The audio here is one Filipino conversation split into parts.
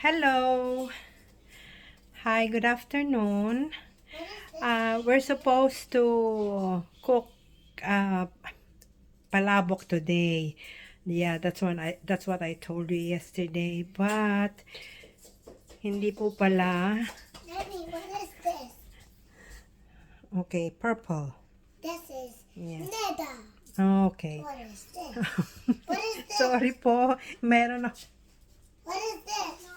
Hello. Hi, good afternoon. We're supposed to cook palabok today. Yeah, that's what I told you yesterday, but hindi po pala. Daddy, what is this? Okay, purple. This is Yes. Neda. Okay. What is this? What is this? Sorry po. Meron ako. What is this?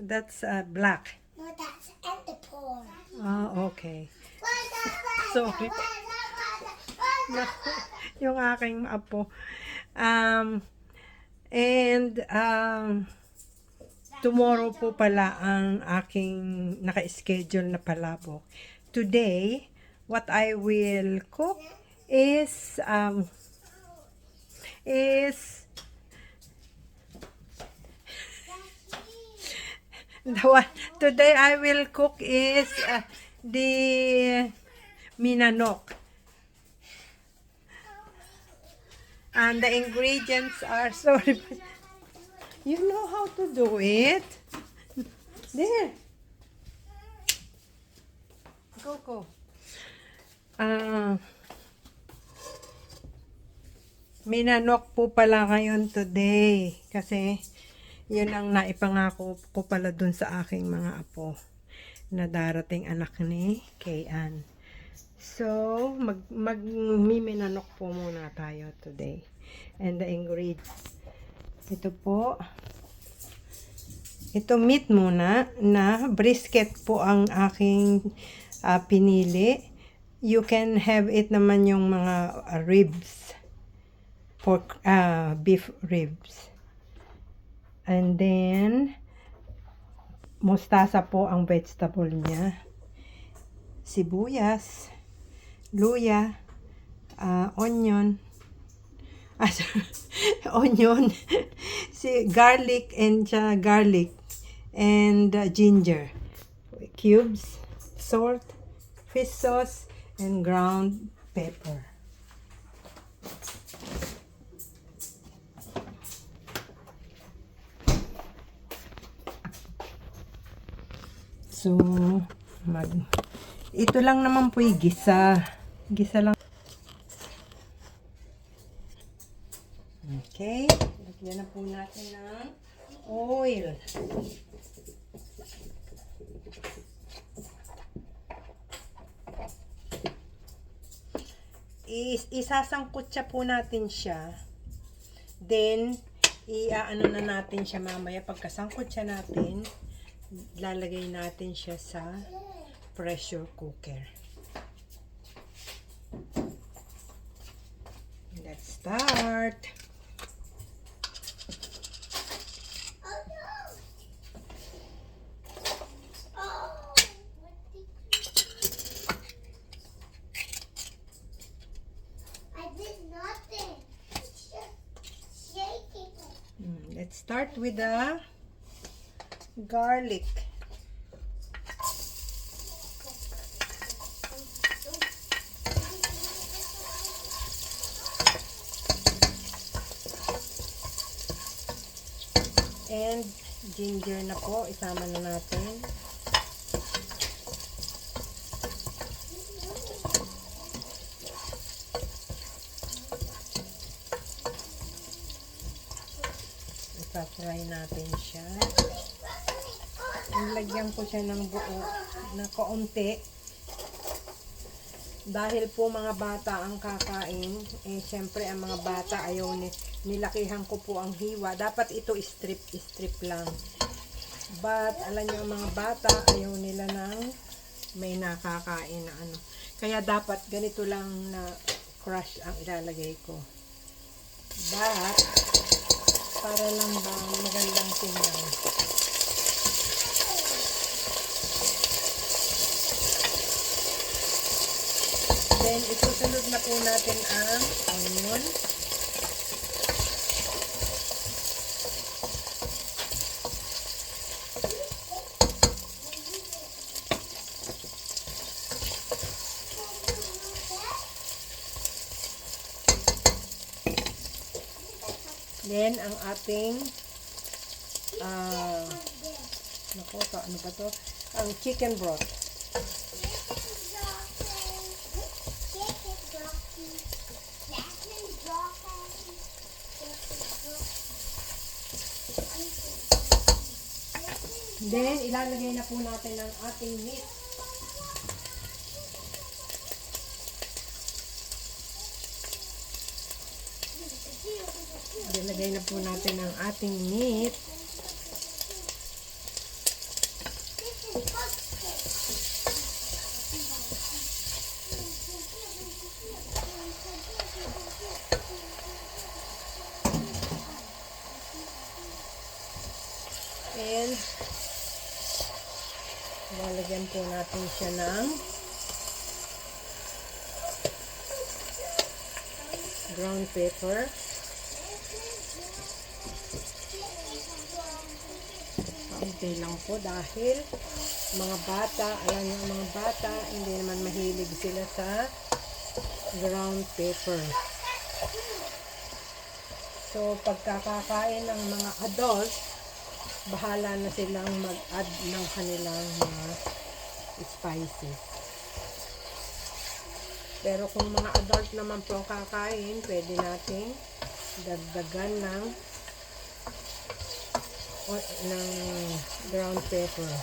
That's black. No, that's Enderpearl. Oh, okay. What's that? Sorry. Naku, yung aking apo. And tomorrow po pala ang aking naka-schedule na palabok. Today, what I will cook is today I will cook is the minanok. And the ingredients are, sorry, you know how to do it. There. Go. Minanok po pala ngayon today. Kasi, yun ang naipangako ko pala dun sa aking mga apo na darating anak ni Kayan. So, magmiminanok po muna tayo today. And the ingredients. Ito po. Ito meat muna na brisket po ang aking pinili. You can have it naman yung mga ribs. Pork, beef ribs. And then, mustasa po ang vegetable niya. Sibuyas. Luya, onion, onion, garlic and ginger, cubes, salt, fish sauce, and ground pepper. So, ito lang naman po yung gisa. Gisa lang. Okay. Lagyan na po natin ng oil. Isasangkot siya po natin siya. Then, iaano na natin siya mamaya. Pagkasangkot siya natin, lalagay natin siya sa pressure cooker. Let's start. I did nothing. It's just shaking. Let's start with the garlic. And ginger na po, isama na natin. Ipatry natin siya. Nilagyan ko siya ng buo na kaunti. Dahil po mga bata ang kakain, syempre ang mga bata ayaw nilakihan ko po ang hiwa. Dapat ito strip lang. But, alam nyo, ang mga bata ayaw nila ng may nakakain na ano. Kaya dapat ganito lang na crush ang ilalagay ko. But, para lang ba magandang tingnan. Then, isusunod na po natin ang onion. Then, ang ating Nako, ano ba to? Ang chicken broth. Then, ilalagay na po natin ang ating meat. Ilalagay na po natin ang ating meat. And, lalagyan po natin siya ng ground pepper. Kaunti lang po dahil mga bata, alam niyo mga bata, hindi naman mahilig sila sa ground pepper. So, pagkakakain ng mga adult, bahala na silang mag-add ng kanilang mga spices. Pero kung mga adult naman po ang kakain, pwede nating dagdagan ng ground pepper.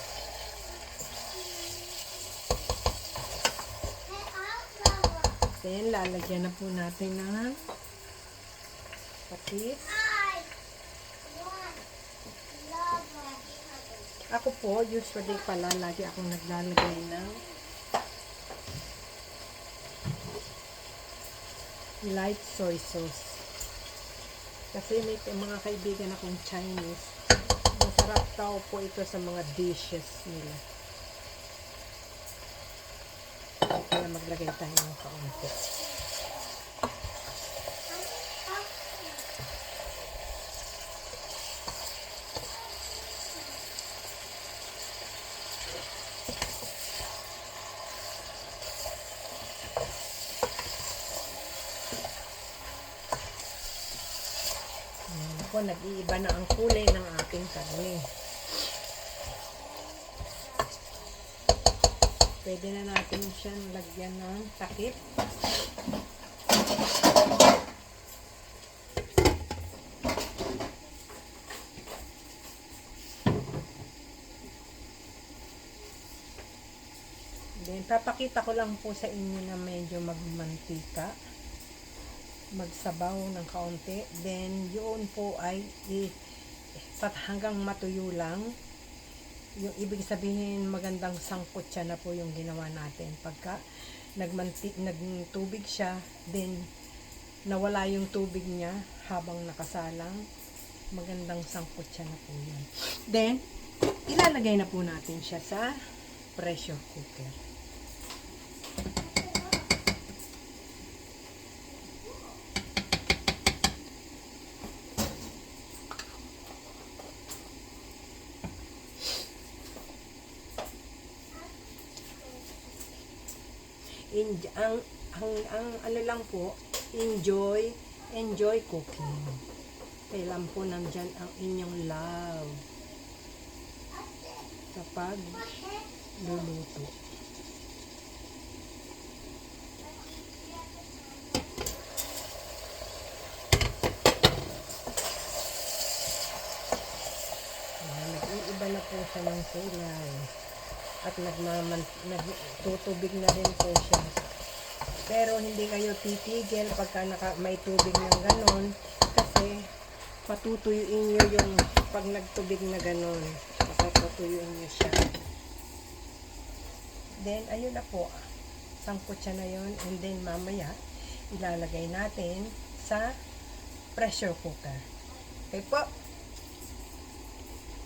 Then, lalagyan na po natin ng patis. Ako po, usually pala, lagi akong naglalagay ng light soy sauce. Kasi may mga kaibigan akong Chinese, masarap daw po ito sa mga dishes nila. Kaya maglagay tayo ng kaunti. Ako, nag-iiba na ang kulay ng ating karne. Pwede na natin siyang lagyan ng takip. Then, papakita ko lang po sa inyo na medyo magmantika. Magsabaw ng kaunti. Then, yun po ay hanggang matuyo lang. Yung ibig sabihin, magandang sangkot siya na po yung ginawa natin. Pagka nagtubig siya, then nawala yung tubig niya habang nakasalang, magandang sangkot siya na po yun. Then, ilalagay na po natin siya sa pressure cooker. Ang ano lang po, enjoy cooking. Kailan po nandyan ang inyong love sa pagluluto. Nag-iiba na po siya ng kulay. At nagtutubig na rin po siya. Pero hindi kayo titigil pagka may tubig ng ganon, kasi patutuyuin nyo yung pag nagtubig na ganon, patutuyuin nyo siya. Then, ayun na po, sangkot siya na yun, and then mamaya ilalagay natin sa pressure cooker. Okay po?